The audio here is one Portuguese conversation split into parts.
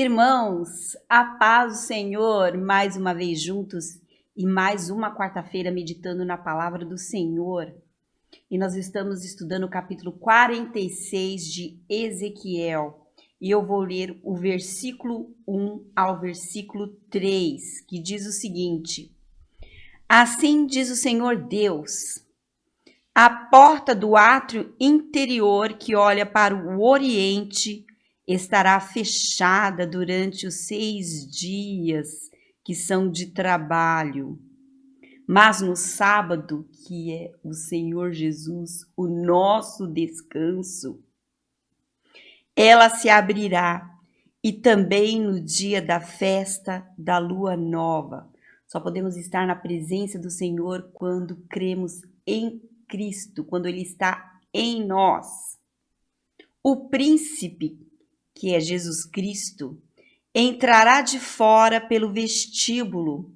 Irmãos, a paz do Senhor, mais uma vez juntos e mais uma quarta-feira meditando na palavra do Senhor. E nós estamos estudando o capítulo 46 de Ezequiel. E eu vou ler o versículo 1 ao versículo 3, que diz o seguinte: Assim diz o Senhor Deus: a porta do átrio interior que olha para o oriente estará fechada durante os 6 dias que são de trabalho. Mas no sábado, que é o Senhor Jesus, o nosso descanso, ela se abrirá, e também no dia da festa da lua nova. Só podemos estar na presença do Senhor quando cremos em Cristo, quando Ele está em nós. O príncipe, que é Jesus Cristo, entrará de fora pelo vestíbulo.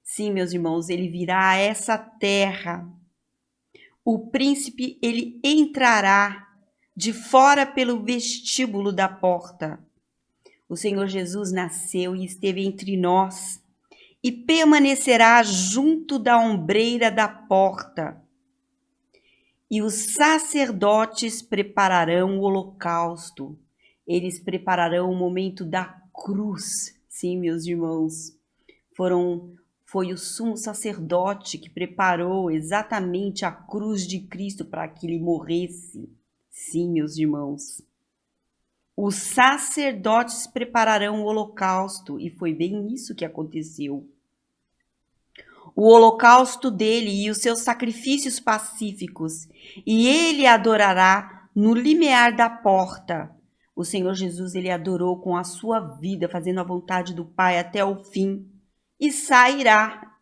Sim, meus irmãos, ele virá a essa terra. O príncipe, ele entrará de fora pelo vestíbulo da porta. O Senhor Jesus nasceu e esteve entre nós e permanecerá junto da ombreira da porta. E os sacerdotes prepararão o holocausto. Eles prepararão o momento da cruz. Sim, meus irmãos, foi o sumo sacerdote que preparou exatamente a cruz de Cristo para que ele morresse. Sim, meus irmãos. Os sacerdotes prepararão o holocausto, e foi bem isso que aconteceu. O holocausto dele e os seus sacrifícios pacíficos, e ele adorará no limiar da porta. O Senhor Jesus, ele adorou com a sua vida, fazendo a vontade do Pai até o fim, e sairá.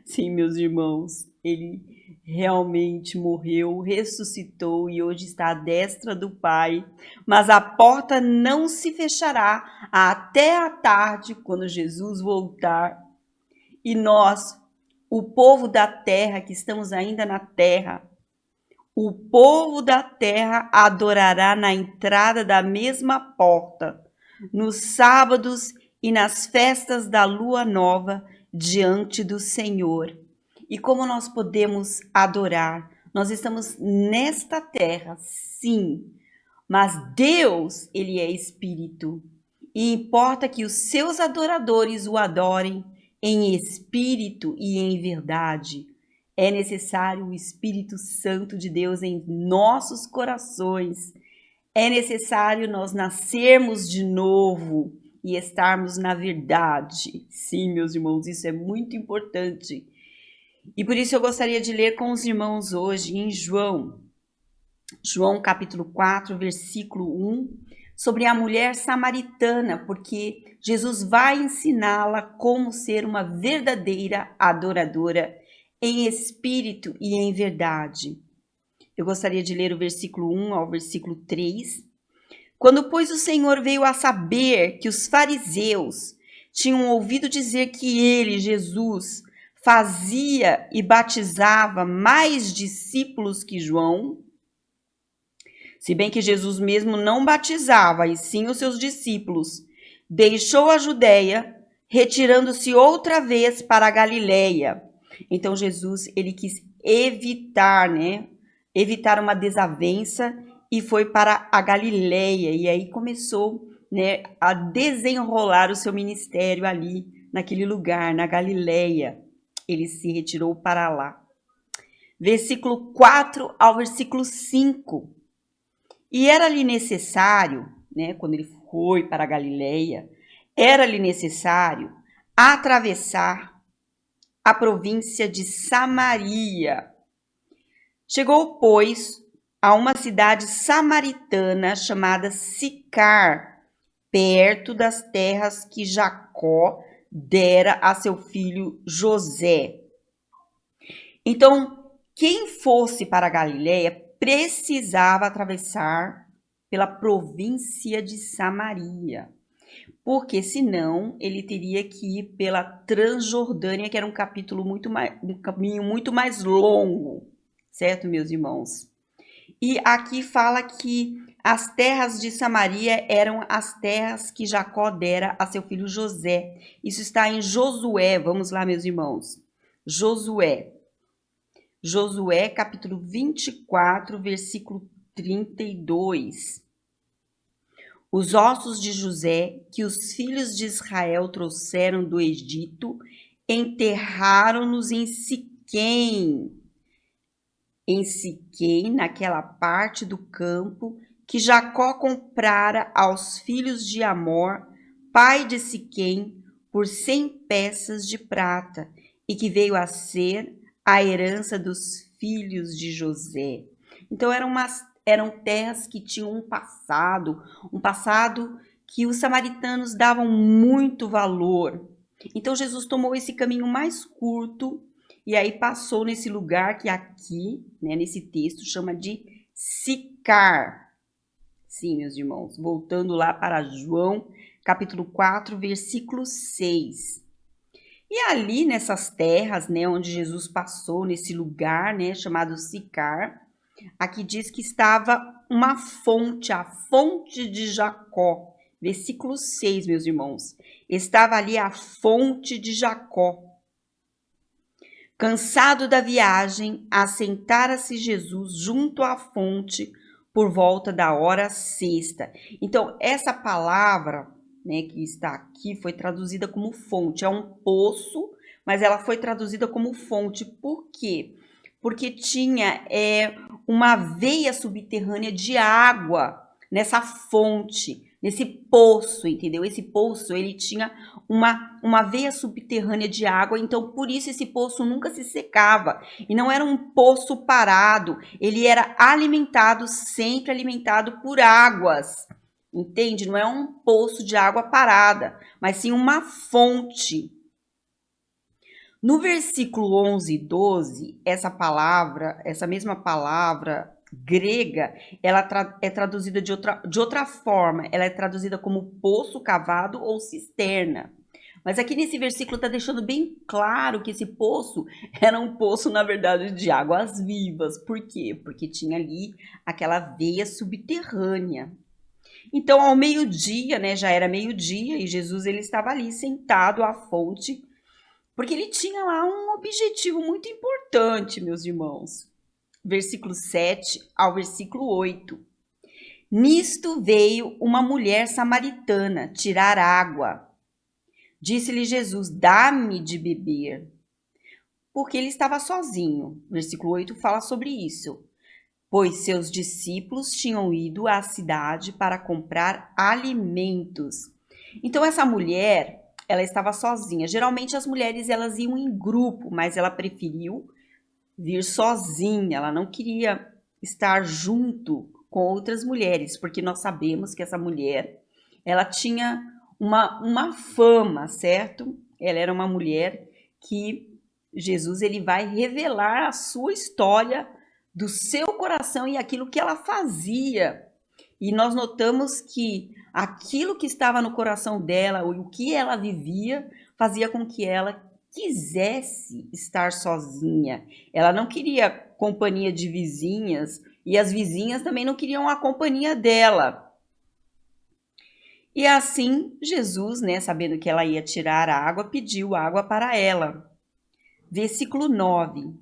Sim, meus irmãos, ele realmente morreu, ressuscitou e hoje está à destra do Pai, mas a porta não se fechará até a tarde, quando Jesus voltar. E nós, o povo da terra, que estamos ainda na terra, o povo da terra adorará na entrada da mesma porta, nos sábados e nas festas da lua nova, diante do Senhor. E como nós podemos adorar? Nós estamos nesta terra, sim, mas Deus, ele é espírito, e importa que os seus adoradores o adorem em espírito e em verdade. É necessário o Espírito Santo de Deus em nossos corações. É necessário nós nascermos de novo e estarmos na verdade. Sim, meus irmãos, isso é muito importante. E por isso eu gostaria de ler com os irmãos hoje em João capítulo 4, versículo 1, sobre a mulher samaritana, porque Jesus vai ensiná-la como ser uma verdadeira adoradora em espírito e em verdade. Eu gostaria de ler o versículo 1 ao versículo 3. Quando, pois, o Senhor veio a saber que os fariseus tinham ouvido dizer que ele, Jesus, fazia e batizava mais discípulos que João, se bem que Jesus mesmo não batizava, e sim os seus discípulos, deixou a Judéia, retirando-se outra vez para a Galileia. Então Jesus, ele quis evitar uma desavença e foi para a Galileia. E aí começou, a desenrolar o seu ministério ali, naquele lugar, na Galileia. Ele se retirou para lá. Versículo 4 ao versículo 5. E era-lhe necessário, quando ele foi para a Galileia, era-lhe necessário atravessar a província de Samaria. Chegou, pois, a uma cidade samaritana chamada Sicar, perto das terras que Jacó dera a seu filho José. Então, quem fosse para a Galileia precisava atravessar pela província de Samaria, porque senão ele teria que ir pela Transjordânia, que era um caminho muito mais longo, certo, meus irmãos? E aqui fala que as terras de Samaria eram as terras que Jacó dera a seu filho José. Isso está em Josué. Vamos lá, meus irmãos. Josué. Josué, capítulo 24, versículo 32. Os ossos de José, que os filhos de Israel trouxeram do Egito, enterraram-nos em Siquém. Em Siquém, naquela parte do campo que Jacó comprara aos filhos de Amor, pai de Siquém, por 100 peças de prata, e que veio a ser a herança dos filhos de José. Então eram terras que tinham um passado que os samaritanos davam muito valor. Então Jesus tomou esse caminho mais curto e aí passou nesse lugar que aqui, né, nesse texto, chama de Sicar. Sim, meus irmãos, voltando lá para João, capítulo 4, versículo 6. E ali nessas terras, né, onde Jesus passou, nesse lugar, né, chamado Sicar, aqui diz que estava uma fonte, a fonte de Jacó. Versículo 6, meus irmãos. Estava ali a fonte de Jacó. Cansado da viagem, assentara-se Jesus junto à fonte por volta da hora sexta. Então, essa palavra, né, que está aqui foi traduzida como fonte. É um poço, mas ela foi traduzida como fonte. Por quê? Porque tinha uma veia subterrânea de água nessa fonte, nesse poço, entendeu? Esse poço, ele tinha uma veia subterrânea de água, então por isso esse poço nunca se secava. E não era um poço parado, ele era alimentado, sempre alimentado por águas. Entende? Não é um poço de água parada, mas sim uma fonte. No versículo 11 e 12, essa mesma palavra grega, ela é traduzida de outra forma. Ela é traduzida como poço cavado ou cisterna. Mas aqui nesse versículo está deixando bem claro que esse poço era um poço, na verdade, de águas vivas. Por quê? Porque tinha ali aquela veia subterrânea. Então, ao meio-dia, né, já era meio-dia, e Jesus ele estava ali sentado à fonte, porque ele tinha lá um objetivo muito importante, meus irmãos. Versículo 7 ao versículo 8. Nisto veio uma mulher samaritana tirar água. Disse-lhe Jesus, dá-me de beber. Porque ele estava sozinho. Versículo 8 fala sobre isso. Pois seus discípulos tinham ido à cidade para comprar alimentos. Então essa mulher, ela estava sozinha. Geralmente as mulheres elas iam em grupo, mas ela preferiu vir sozinha. Ela não queria estar junto com outras mulheres, porque nós sabemos que essa mulher, ela tinha uma fama, certo? Ela era uma mulher que Jesus ele vai revelar a sua história do seu coração e aquilo que ela fazia. E nós notamos que aquilo que estava no coração dela, o que ela vivia, fazia com que ela quisesse estar sozinha. Ela não queria companhia de vizinhas e as vizinhas também não queriam a companhia dela. E assim, Jesus, né, sabendo que ela ia tirar a água, pediu água para ela. Versículo 9.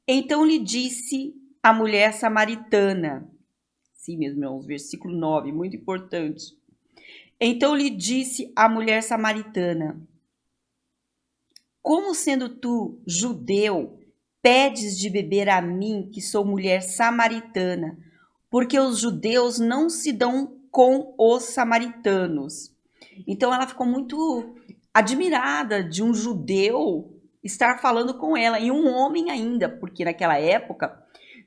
Então lhe disse a mulher samaritana. Sim, meus irmãos, versículo 9, muito importante. Então lhe disse a mulher samaritana: como sendo tu judeu, pedes de beber a mim, que sou mulher samaritana, porque os judeus não se dão com os samaritanos. Então ela ficou muito admirada de um judeu estar falando com ela, e um homem ainda, porque naquela época,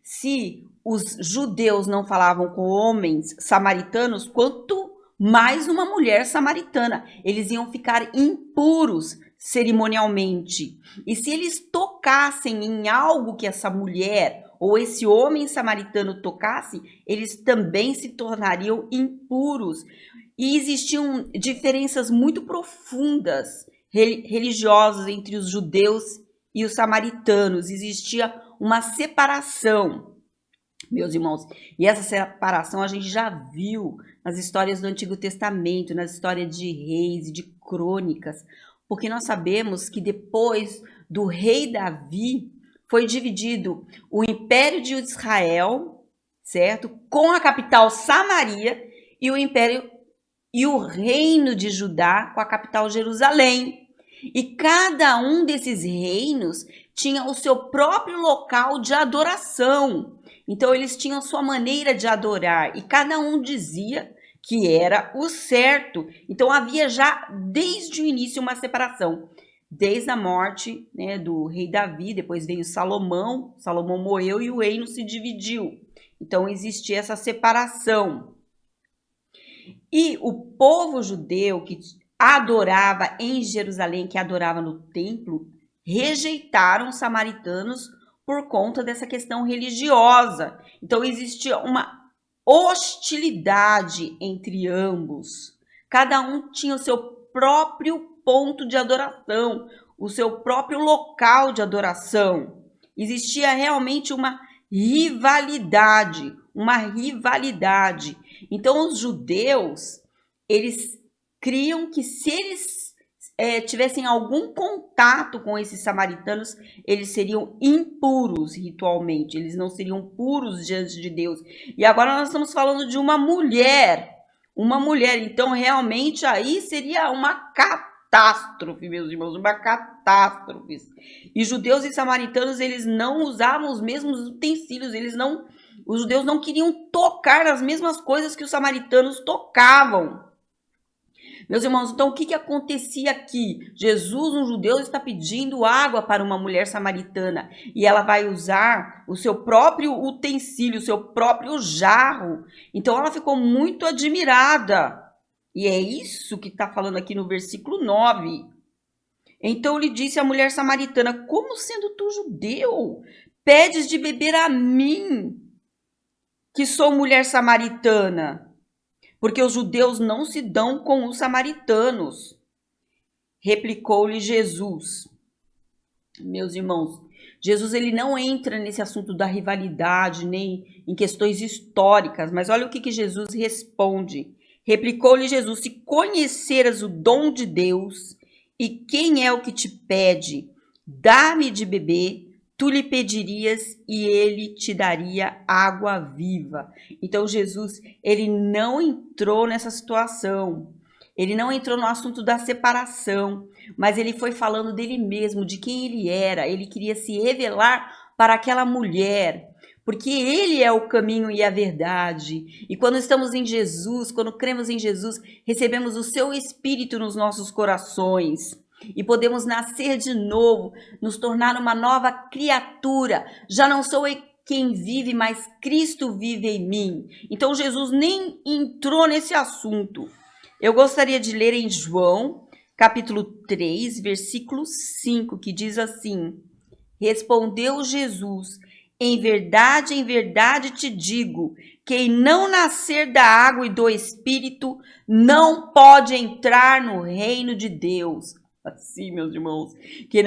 se os judeus não falavam com homens samaritanos, quanto mais uma mulher samaritana, eles iam ficar impuros cerimonialmente. E se eles tocassem em algo que essa mulher ou esse homem samaritano tocasse, eles também se tornariam impuros. E existiam diferenças muito profundas religiosas entre os judeus e os samaritanos. Existia uma separação. meus irmãos. E essa separação a gente já viu nas histórias do Antigo Testamento, nas histórias de reis e de crônicas, porque nós sabemos que depois do rei Davi foi dividido o Império de Israel, certo? Com a capital Samaria e o Império e o Reino de Judá com a capital Jerusalém. E cada um desses reinos tinha o seu próprio local de adoração. Então eles tinham sua maneira de adorar e cada um dizia que era o certo. Então havia já desde o início uma separação. Desde a morte, né, do rei Davi, depois veio Salomão, Salomão morreu e o reino se dividiu. Então existia essa separação. E o povo judeu que adorava em Jerusalém, que adorava no templo, rejeitaram os samaritanos por conta dessa questão religiosa. Então existia uma hostilidade entre ambos. Cada um tinha o seu próprio ponto de adoração, o seu próprio local de adoração. Existia realmente uma rivalidade, Então os judeus, eles criam que se eles tivessem algum contato com esses samaritanos, eles seriam impuros ritualmente, eles não seriam puros diante de Deus. E agora nós estamos falando de uma mulher, então realmente aí seria uma catástrofe, meus irmãos, uma catástrofe. E judeus e samaritanos, eles não usavam os mesmos utensílios, os judeus não queriam tocar nas mesmas coisas que os samaritanos tocavam. Meus irmãos, então o que acontecia aqui? Jesus, um judeu, está pedindo água para uma mulher samaritana e ela vai usar o seu próprio utensílio, o seu próprio jarro. Então ela ficou muito admirada. E é isso que está falando aqui no versículo 9. Então lhe disse a mulher samaritana: como sendo tu judeu, pedes de beber a mim, que sou mulher samaritana? Porque os judeus não se dão com os samaritanos. Replicou-lhe Jesus. Meus irmãos, Jesus ele não entra nesse assunto da rivalidade, nem em questões históricas, mas olha o que Jesus responde. Replicou-lhe Jesus: se conheceras o dom de Deus e quem é o que te pede, dá-me de beber, tu lhe pedirias e ele te daria água viva. Então Jesus, ele não entrou nessa situação. Ele não entrou no assunto da separação, mas ele foi falando dele mesmo, de quem ele era. Ele queria se revelar para aquela mulher, porque ele é o caminho e a verdade. E quando estamos em Jesus, quando cremos em Jesus, recebemos o seu Espírito nos nossos corações. E podemos nascer de novo, nos tornar uma nova criatura. Já não sou quem vive, mas Cristo vive em mim. Então Jesus nem entrou nesse assunto. Eu gostaria de ler em João, capítulo 3, versículo 5, que diz assim: respondeu Jesus: em verdade te digo, quem não nascer da água e do Espírito não pode entrar no reino de Deus. Assim, meus irmãos, quem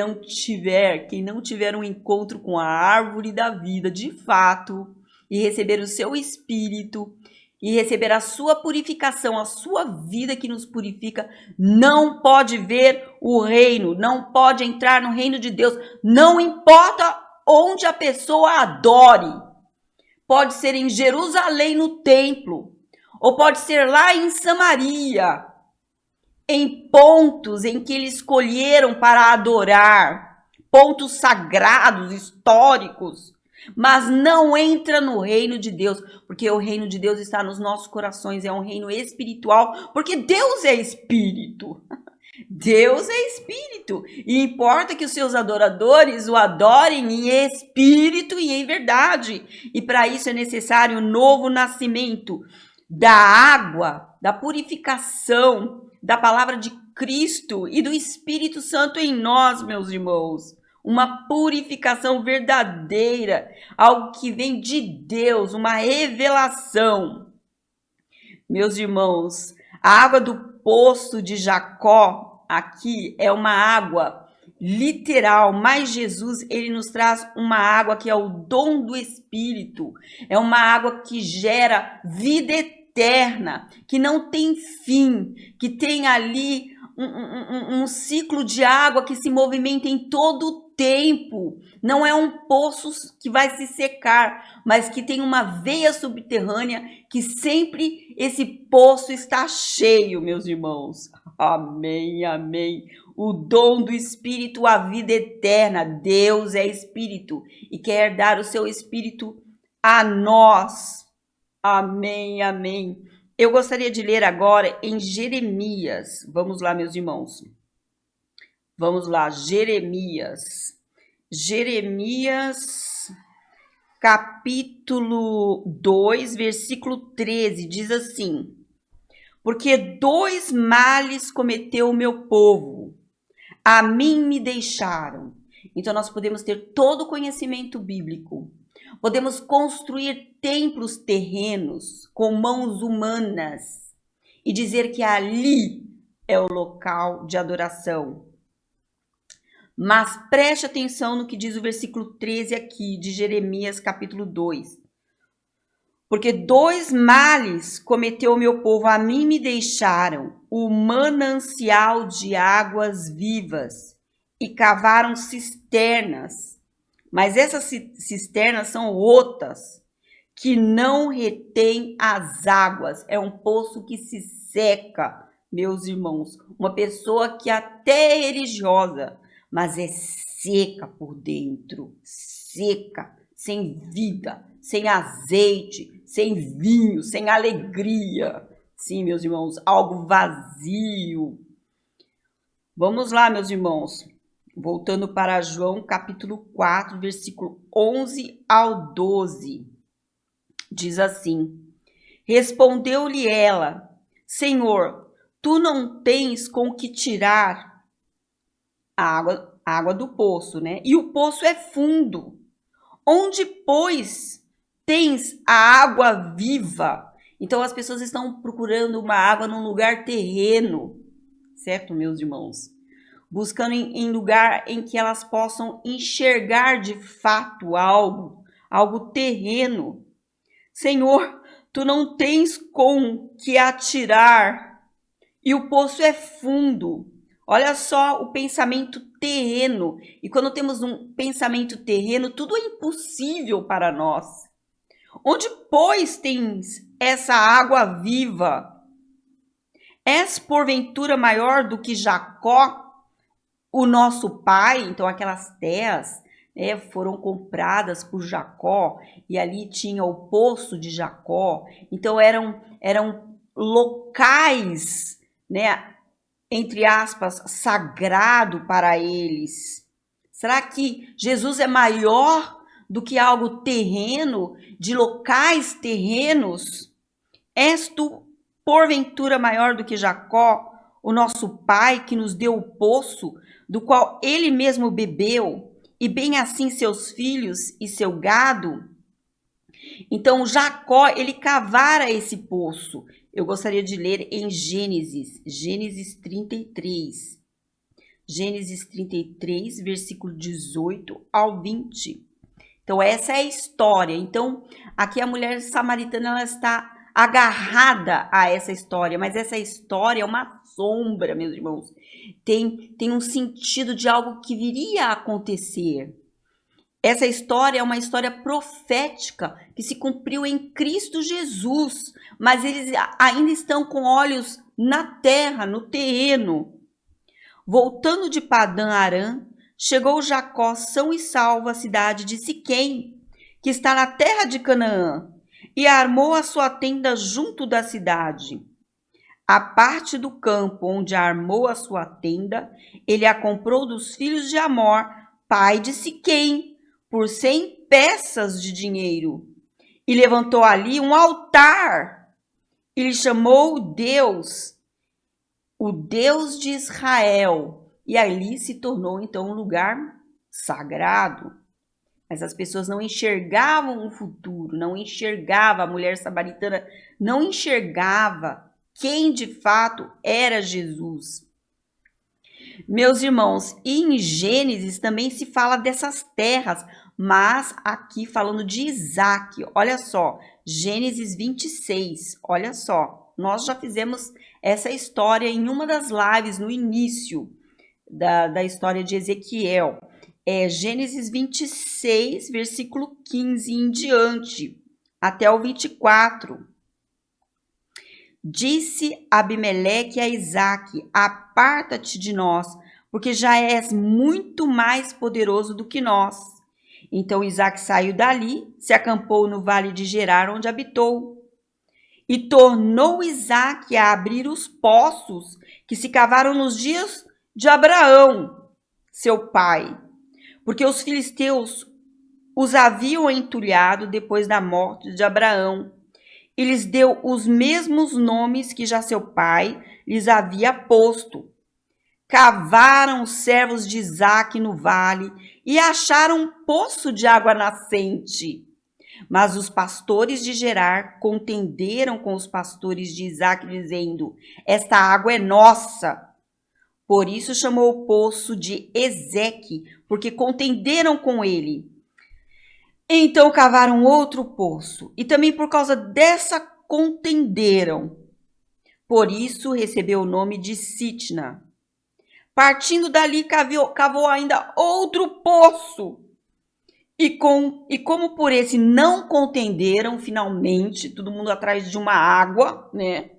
não tiver um encontro com a árvore da vida de fato e receber o seu Espírito e receber a sua purificação, a sua vida que nos purifica, não pode ver o reino, não pode entrar no reino de Deus, não importa onde a pessoa adore. Pode ser em Jerusalém no templo, ou pode ser lá em Samaria, em pontos em que eles escolheram para adorar, pontos sagrados, históricos, mas não entra no reino de Deus, porque o reino de Deus está nos nossos corações, é um reino espiritual, porque Deus é espírito. Deus é espírito, e importa que os seus adoradores o adorem em espírito e em verdade, e para isso é necessário um novo nascimento da água, da purificação, da palavra de Cristo e do Espírito Santo em nós, meus irmãos. Uma purificação verdadeira, algo que vem de Deus, uma revelação. Meus irmãos, a água do poço de Jacó aqui é uma água literal, mas Jesus, ele nos traz uma água que é o dom do Espírito. É uma água que gera vida eterna, que não tem fim, que tem ali um ciclo de água que se movimenta em todo o tempo. Não é um poço que vai se secar, mas que tem uma veia subterrânea que sempre esse poço está cheio, meus irmãos. Amém, amém. O dom do Espírito, a vida eterna. Deus é Espírito e quer dar o seu Espírito a nós. Amém, amém. Eu gostaria de ler agora em Jeremias. Vamos lá, meus irmãos. Vamos lá, Jeremias. Jeremias, capítulo 2, versículo 13, diz assim: porque 2 males cometeu o meu povo, a mim me deixaram. Então nós podemos ter todo o conhecimento bíblico. Podemos construir templos terrenos com mãos humanas e dizer que ali é o local de adoração. Mas preste atenção no que diz o versículo 13 aqui de Jeremias capítulo 2. Porque 2 males cometeu o meu povo, a mim me deixaram o manancial de águas vivas e cavaram cisternas. Mas essas cisternas são rotas, que não retém as águas. É um poço que se seca, meus irmãos. Uma pessoa que até é religiosa, mas é seca por dentro, seca, sem vida, sem azeite, sem vinho, sem alegria. Sim, meus irmãos, algo vazio. Vamos lá, meus irmãos. Voltando para João, capítulo 4, versículo 11 ao 12. Diz assim: respondeu-lhe ela: Senhor, tu não tens com que tirar a água do poço, né? E o poço é fundo. Onde, pois, tens a água viva? Então as pessoas estão procurando uma água num lugar terreno, certo, meus irmãos? Buscando em lugar em que elas possam enxergar de fato algo terreno. Senhor, tu não tens com que atirar, e o poço é fundo. Olha só o pensamento terreno. E quando temos um pensamento terreno, tudo é impossível para nós. Onde, pois, tens essa água viva? És porventura maior do que Jacó, o nosso pai? Então aquelas terras, né, foram compradas por Jacó e ali tinha o poço de Jacó. Então eram locais, né, entre aspas, sagrado para eles. Será que Jesus é maior do que algo terreno, de locais terrenos? És tu porventura maior do que Jacó, o nosso pai, que nos deu o poço, do qual ele mesmo bebeu, e bem assim seus filhos e seu gado? Então Jacó, ele cavara esse poço. Eu gostaria de ler em Gênesis 33. Gênesis 33, versículo 18 ao 20. Então essa é a história. Então aqui a mulher samaritana, ela está agarrada a essa história, mas essa história é uma sombra, meus irmãos. Tem um sentido de algo que viria a acontecer. Essa história é uma história profética que se cumpriu em Cristo Jesus, mas eles ainda estão com olhos na terra, no terreno. Voltando de Padã Arã, chegou Jacó são e salvo à cidade de Siquém, que está na terra de Canaã, e armou a sua tenda junto da cidade. A parte do campo onde armou a sua tenda, ele a comprou dos filhos de Amor, pai de Siquém, por 100 peças de dinheiro, e levantou ali um altar, e lhe chamou Deus, o Deus de Israel, e ali se tornou então um lugar sagrado. Mas as pessoas não enxergavam o futuro, não enxergava, a mulher samaritana não enxergava quem de fato era Jesus. Meus irmãos, e em Gênesis também se fala dessas terras, mas aqui falando de Isaac, olha só, Gênesis 26, olha só, nós já fizemos essa história em uma das lives no início da história de Ezequiel. É Gênesis 26, versículo 15 em diante, até o 24. Disse Abimeleque a Isaque: aparta-te de nós, porque já és muito mais poderoso do que nós. Então Isaque saiu dali, se acampou no vale de Gerar, onde habitou. E tornou Isaque a abrir os poços que se cavaram nos dias de Abraão, seu pai, porque os filisteus os haviam entulhado depois da morte de Abraão, e lhes deu os mesmos nomes que já seu pai lhes havia posto. Cavaram os servos de Isaque no vale e acharam um poço de água nascente. Mas os pastores de Gerar contenderam com os pastores de Isaque, dizendo: esta água é nossa. Por isso chamou o poço de Ezeque, porque contenderam com ele. Então cavaram outro poço, e também por causa dessa contenderam. Por isso recebeu o nome de Sitna. Partindo dali, cavou ainda outro poço. E como por esse não contenderam, finalmente, todo mundo atrás de uma água, né?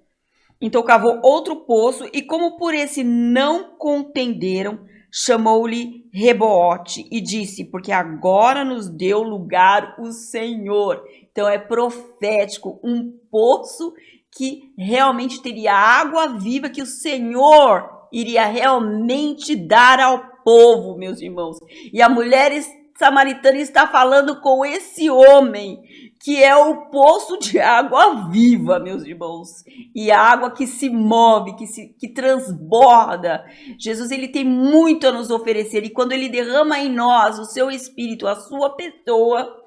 Então cavou outro poço, e como por esse não contenderam, chamou-lhe Reboote e disse: porque agora nos deu lugar o Senhor. Então é profético, um poço que realmente teria água viva, que o Senhor iria realmente dar ao povo, meus irmãos. E a mulher samaritana está falando com esse homem, que é o poço de água viva, meus irmãos, e a água que se move, que transborda. Jesus, ele tem muito a nos oferecer, e quando ele derrama em nós o seu Espírito, a sua pessoa,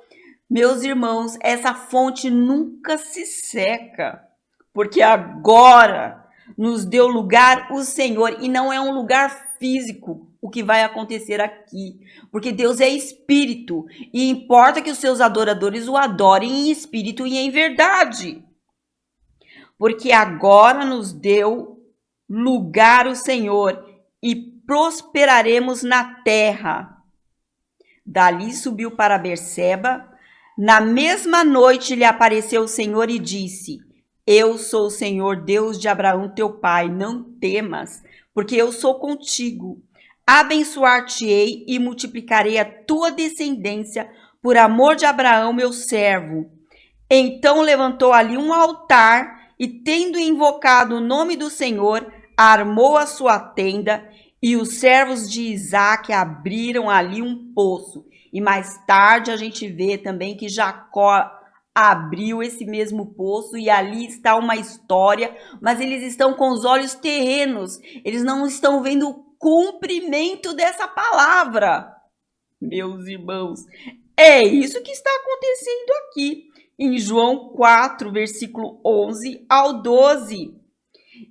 meus irmãos, essa fonte nunca se seca, porque agora nos deu lugar o Senhor, e não é um lugar físico o que vai acontecer aqui, porque Deus é espírito, e importa que os seus adoradores o adorem em espírito e em verdade, porque agora nos deu lugar o Senhor, e prosperaremos na terra. Dali subiu para Berseba. Na mesma noite lhe apareceu o Senhor e disse: eu sou o Senhor, Deus de Abraão teu pai, não temas, porque eu sou contigo. Abençoar-te-ei e multiplicarei a tua descendência por amor de Abraão, meu servo. Então levantou ali um altar e, tendo invocado o nome do Senhor, armou a sua tenda, e os servos de Isaque abriram ali um poço. E mais tarde a gente vê também que Jacó abriu esse mesmo poço, e ali está uma história, mas eles estão com os olhos terrenos, eles não estão vendo o cumprimento dessa palavra. Meus irmãos, é isso que está acontecendo aqui em João 4, versículo 11 ao 12.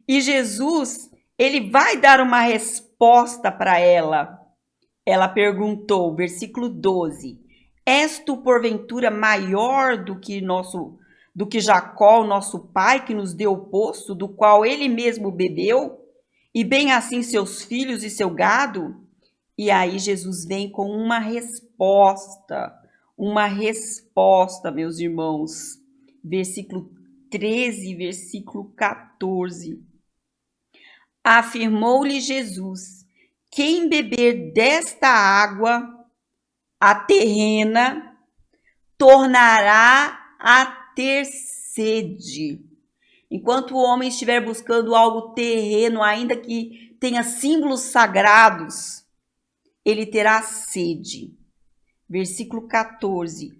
E Jesus, ele vai dar uma resposta para ela. Ela perguntou, versículo 12: és tu porventura maior do que Jacó, nosso pai, que nos deu o poço, do qual ele mesmo bebeu, e bem assim seus filhos e seu gado? E aí Jesus vem com uma resposta, meus irmãos. Versículo 13, versículo 14. Afirmou-lhe Jesus: quem beber desta água, a terrena, tornará a ter sede. Enquanto o homem estiver buscando algo terreno, ainda que tenha símbolos sagrados, ele terá sede. Versículo 14.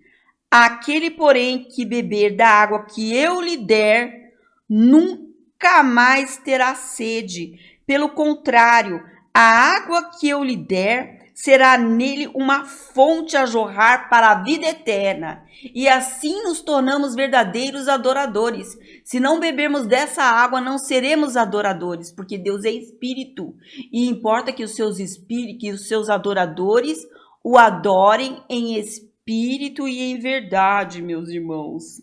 Aquele, porém, que beber da água que eu lhe der, nunca mais terá sede. Pelo contrário, a água que eu lhe der será nele uma fonte a jorrar para a vida eterna. E assim nos tornamos verdadeiros adoradores. Se não bebermos dessa água, não seremos adoradores, porque Deus é espírito. E importa que os seus adoradores o adorem em espírito e em verdade, meus irmãos.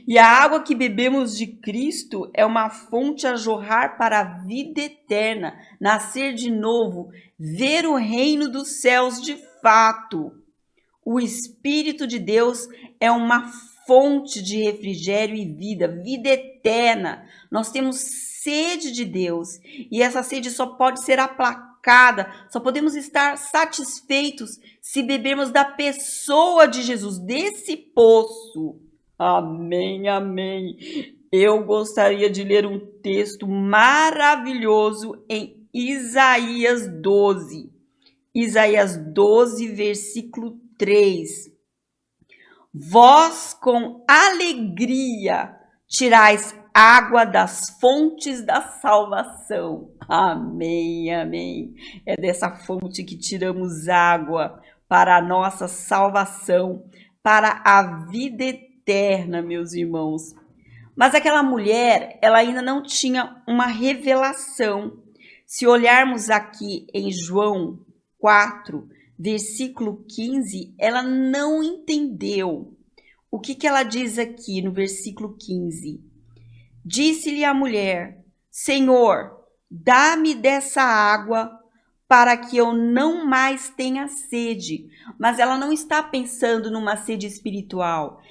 E a água que bebemos de Cristo é uma fonte a jorrar para a vida eterna, nascer de novo, ver o reino dos céus de fato. O Espírito de Deus é uma fonte de refrigério e vida eterna. Nós temos sede de Deus e essa sede só pode ser aplacada, só podemos estar satisfeitos se bebermos da pessoa de Jesus, desse poço. Amém, amém. Eu gostaria de ler um texto maravilhoso em Isaías 12. Isaías 12, versículo 3. Vós com alegria tirais água das fontes da salvação. Amém, amém. É dessa fonte que tiramos água para a nossa salvação, para a vida eterna, meus irmãos. Mas aquela mulher, ela ainda não tinha uma revelação. Se olharmos aqui em João 4, versículo 15, ela não entendeu. O que ela diz aqui no versículo 15? Disse-lhe a mulher: Senhor, dá-me dessa água para que eu não mais tenha sede. Mas ela não está pensando numa sede espiritual.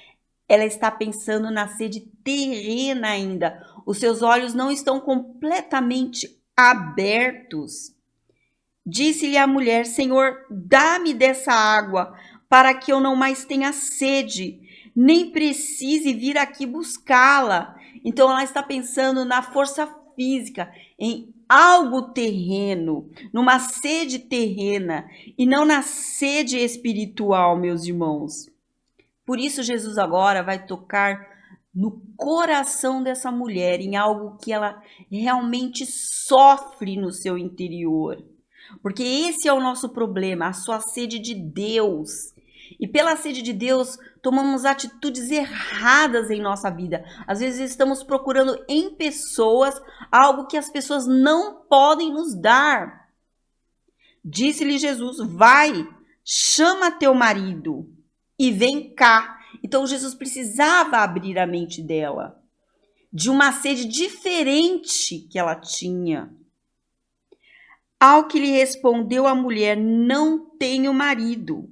Ela está pensando na sede terrena ainda. Os seus olhos não estão completamente abertos. Disse-lhe a mulher: Senhor, dá-me dessa água para que eu não mais tenha sede, nem precise vir aqui buscá-la. Então ela está pensando na força física, em algo terreno, numa sede terrena e não na sede espiritual, meus irmãos. Por isso Jesus agora vai tocar no coração dessa mulher, em algo que ela realmente sofre no seu interior. Porque esse é o nosso problema, a sua sede de Deus. E pela sede de Deus, tomamos atitudes erradas em nossa vida. Às vezes estamos procurando em pessoas algo que as pessoas não podem nos dar. Disse-lhe Jesus: vai, chama teu marido e vem cá. Então Jesus precisava abrir a mente dela de uma sede diferente que ela tinha. Ao que lhe respondeu a mulher: não tenho marido.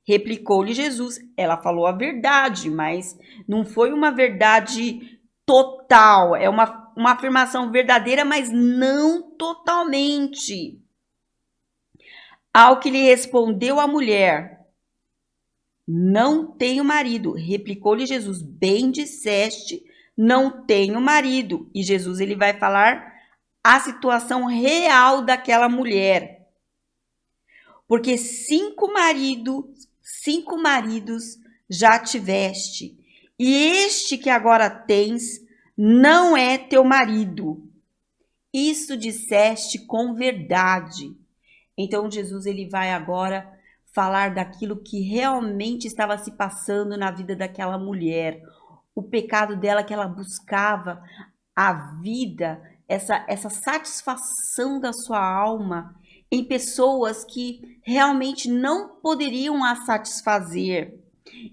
Replicou-lhe Jesus. Ela falou a verdade, mas não foi uma verdade total. É uma afirmação verdadeira, mas não totalmente. Ao que lhe respondeu a mulher: não tenho marido. Replicou-lhe Jesus: bem disseste, não tenho marido. E Jesus ele vai falar a situação real daquela mulher. Porque 5 maridos já tiveste, e este que agora tens não é teu marido. Isso disseste com verdade. Então Jesus ele vai agora falar daquilo que realmente estava se passando na vida daquela mulher. O pecado dela, que ela buscava a vida, essa satisfação da sua alma em pessoas que realmente não poderiam a satisfazer.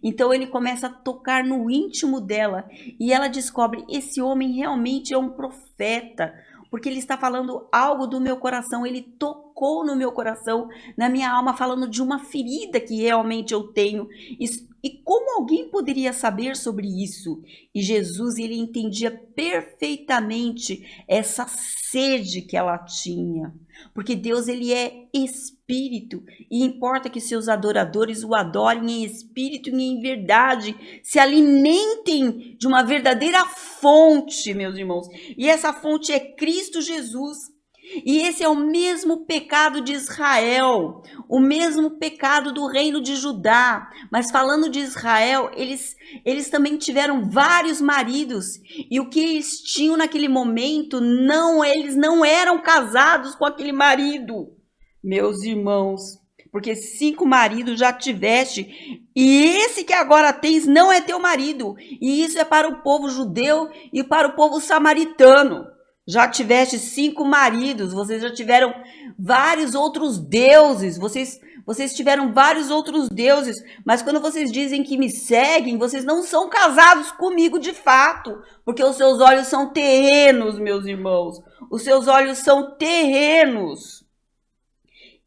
Então ele começa a tocar no íntimo dela e ela descobre: esse homem realmente é um profeta, porque ele está falando algo do meu coração, ele tocou no meu coração, na minha alma, falando de uma ferida que realmente eu tenho. E como alguém poderia saber sobre isso? E Jesus, ele entendia perfeitamente essa sede que ela tinha. Porque Deus, ele é espírito e importa que seus adoradores o adorem em espírito e em verdade, se alimentem de uma verdadeira fonte, meus irmãos. E essa fonte é Cristo Jesus. E esse é o mesmo pecado de Israel, o mesmo pecado do reino de Judá. Mas falando de Israel, eles também tiveram vários maridos. E o que eles tinham naquele momento, eles não eram casados com aquele marido. meus irmãos, porque 5 maridos já tiveste, e esse que agora tens não é teu marido, e isso é para o povo judeu e para o povo samaritano. Já tiveste 5 maridos, vocês já tiveram vários outros deuses, vocês tiveram vários outros deuses, mas quando vocês dizem que me seguem, vocês não são casados comigo de fato, porque os seus olhos são terrenos, meus irmãos, os seus olhos são terrenos.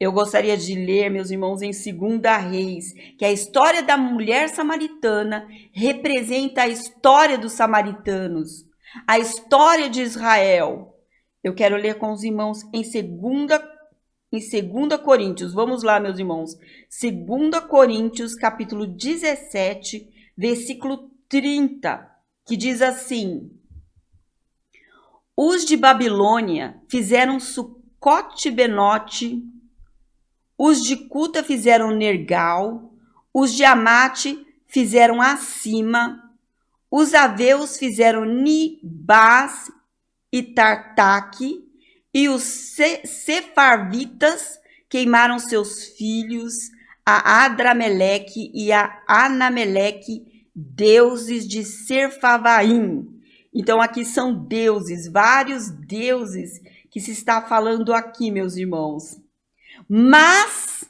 Eu gostaria de ler, meus irmãos, em 2 Reis, que a história da mulher samaritana representa a história dos samaritanos, a história de Israel. Eu quero ler com os irmãos em 2 Coríntios. Vamos lá, meus irmãos. 2 Coríntios, capítulo 17, versículo 30, que diz assim: os de Babilônia fizeram Sucote-Benote, os de Cuta fizeram Nergal, os de Amate fizeram Acima, os aveus fizeram Nibás e Tartaque, e os sefarvitas queimaram seus filhos, a Adrameleque e a Anameleque, deuses de Serfavaim. Então aqui são deuses, vários deuses que se está falando aqui, meus irmãos. Mas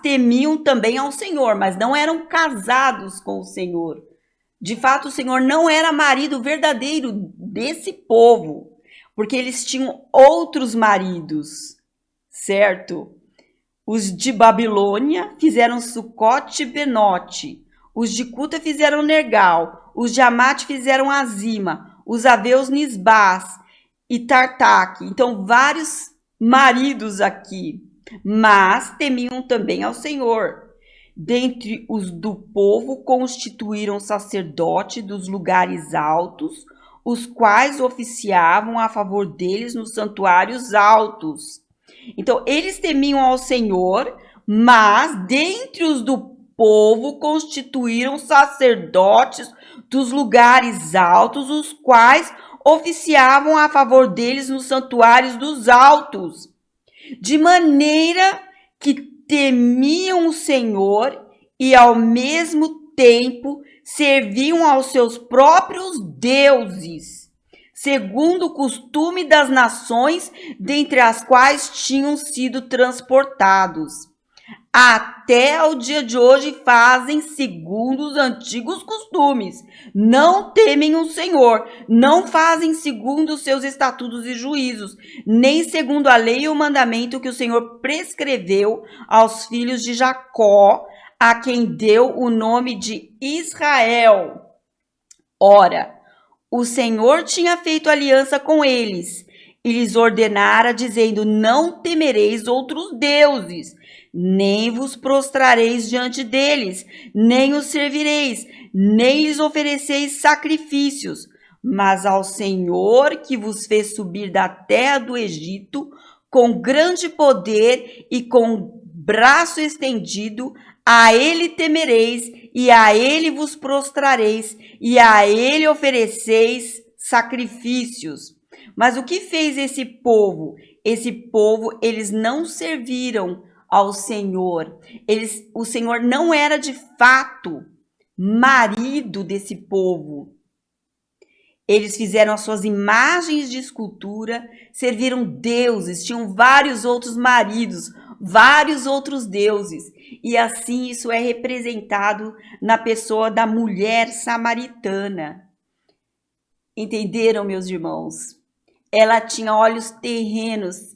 temiam também ao Senhor, mas não eram casados com o Senhor. De fato, o Senhor não era marido verdadeiro desse povo, porque eles tinham outros maridos, certo? Os de Babilônia fizeram Sucote-Benote, os de Cuta fizeram Nergal, os de Amate fizeram Azima, os aveus Nisbás e Tartaque. Então, vários maridos aqui, mas temiam também ao Senhor. Dentre os do povo constituíram sacerdote dos lugares altos, os quais oficiavam a favor deles nos santuários altos. Então, eles temiam ao Senhor, mas dentre os do povo constituíram sacerdotes dos lugares altos, os quais oficiavam a favor deles nos santuários dos altos, de maneira que temiam o Senhor e ao mesmo tempo serviam aos seus próprios deuses, segundo o costume das nações dentre as quais tinham sido transportados. Até ao dia de hoje fazem segundo os antigos costumes. Não temem o Senhor, não fazem segundo os seus estatutos e juízos, nem segundo a lei e o mandamento que o Senhor prescreveu aos filhos de Jacó, a quem deu o nome de Israel. Ora, o Senhor tinha feito aliança com eles e lhes ordenara, dizendo: não temereis outros deuses, nem vos prostrareis diante deles, nem os servireis, nem lhes ofereceis sacrifícios, mas ao Senhor que vos fez subir da terra do Egito com grande poder e com braço estendido, a ele temereis, e a ele vos prostrareis, e a ele ofereceis sacrifícios. Mas o que fez esse povo? Esse povo, eles não serviram ao Senhor. O Senhor não era de fato marido desse povo. Eles fizeram as suas imagens de escultura, serviram deuses, tinham vários outros maridos, vários outros deuses. E assim isso é representado na pessoa da mulher samaritana. Entenderam, meus irmãos? Ela tinha olhos terrenos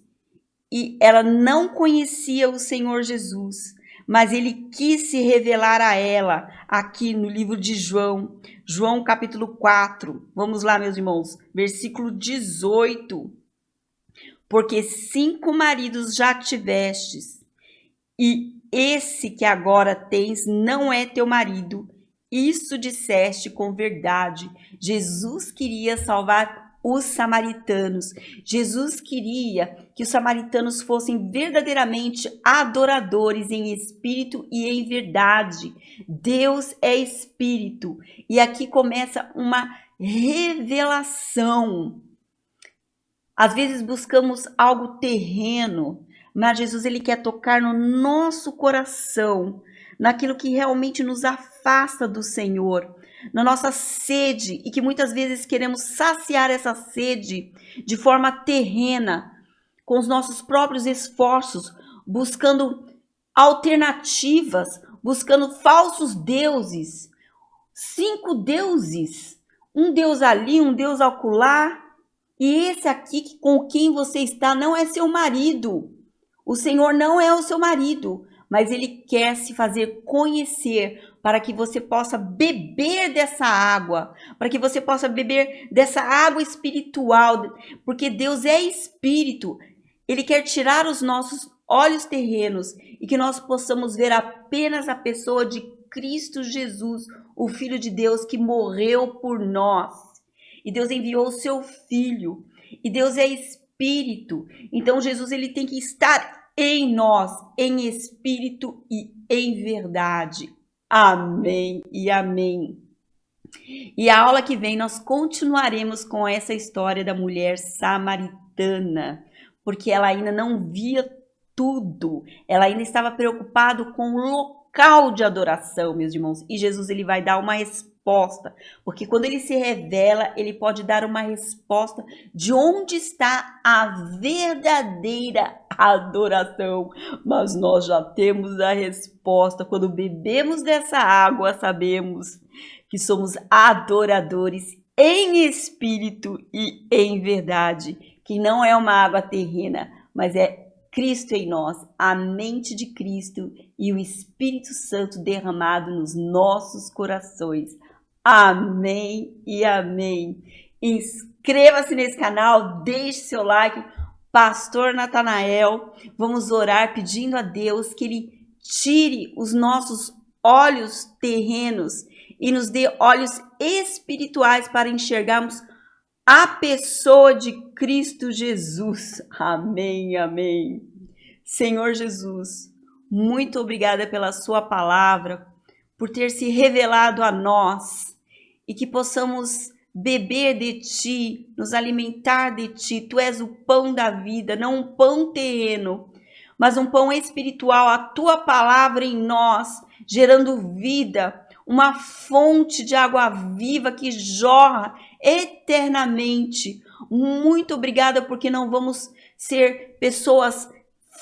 e ela não conhecia o Senhor Jesus, mas ele quis se revelar a ela aqui no livro de João, João capítulo 4. Vamos lá, meus irmãos, versículo 18. Porque 5 maridos já tivestes, e esse que agora tens não é teu marido. Isso disseste com verdade. Jesus queria salvar os samaritanos. Jesus queria que os samaritanos fossem verdadeiramente adoradores em espírito e em verdade. Deus é espírito. E aqui começa uma revelação. Às vezes buscamos algo terreno, mas Jesus ele quer tocar no nosso coração, naquilo que realmente nos afasta do Senhor, na nossa sede, e que muitas vezes queremos saciar essa sede de forma terrena, com os nossos próprios esforços, buscando alternativas, buscando falsos deuses, 5 deuses, um Deus ali, um Deus acolá, e esse aqui com quem você está não é seu marido. O Senhor não é o seu marido, mas Ele quer se fazer conhecer para que você possa beber dessa água, para que você possa beber dessa água espiritual, porque Deus é espírito. Ele quer tirar os nossos olhos terrenos e que nós possamos ver apenas a pessoa de Cristo Jesus, o Filho de Deus que morreu por nós. E Deus enviou o seu Filho. E Deus é espírito. Então Jesus ele tem que estar em nós, em espírito e em verdade. Amém e amém. E a aula que vem nós continuaremos com essa história da mulher samaritana, porque ela ainda não via tudo. Ela ainda estava preocupada com o local de adoração, meus irmãos. E Jesus ele vai dar uma resposta, porque quando ele se revela, ele pode dar uma resposta de onde está a verdadeira adoração. Mas nós já temos a resposta. Quando bebemos dessa água, sabemos que somos adoradores em espírito e em verdade, que não é uma água terrena, mas é Cristo em nós, a mente de Cristo e o Espírito Santo derramado nos nossos corações. Amém e amém. Inscreva-se nesse canal, deixe seu like. Pastor Natanael, vamos orar pedindo a Deus que Ele tire os nossos olhos terrenos e nos dê olhos espirituais para enxergarmos a pessoa de Cristo Jesus. Amém, amém. Senhor Jesus, muito obrigada pela sua palavra, por ter se revelado a nós e que possamos beber de ti, nos alimentar de ti. Tu és o pão da vida, não um pão terreno, mas um pão espiritual, a tua palavra em nós, gerando vida, uma fonte de água viva que jorra eternamente. Muito obrigada, porque não vamos ser pessoas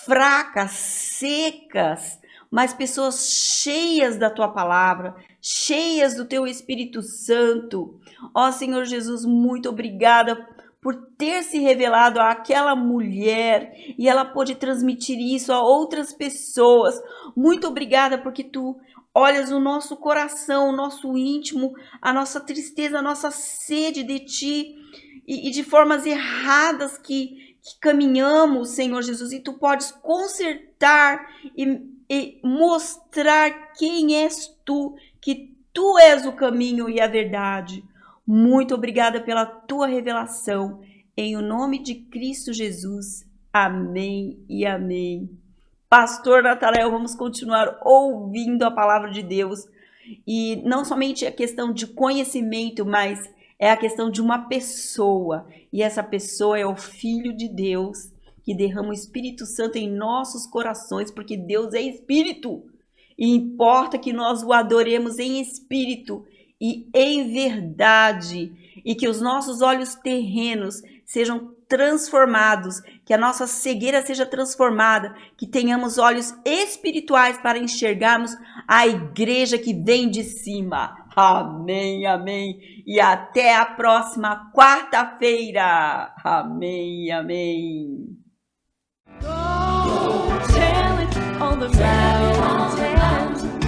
fracas, secas, mas pessoas cheias da tua palavra, cheias do teu Espírito Santo. Ó Senhor Jesus, muito obrigada por ter se revelado àquela mulher e ela pôde transmitir isso a outras pessoas. Muito obrigada porque tu olhas o nosso coração, o nosso íntimo, a nossa tristeza, a nossa sede de ti e de formas erradas que caminhamos, Senhor Jesus, e tu podes consertar e mostrar quem és tu, que tu és o caminho e a verdade. Muito obrigada pela tua revelação. Em o nome de Cristo Jesus. Amém e amém. Pastor Natanael, vamos continuar ouvindo a palavra de Deus. E não somente a questão de conhecimento, mas é a questão de uma pessoa. E essa pessoa é o Filho de Deus, que derrama o Espírito Santo em nossos corações, porque Deus é Espírito. E importa que nós o adoremos em espírito e em verdade, e que os nossos olhos terrenos sejam transformados, que a nossa cegueira seja transformada, que tenhamos olhos espirituais para enxergarmos a igreja que vem de cima. Amém, amém. E até a próxima quarta-feira. Amém, amém. Go, tell it on the mountain.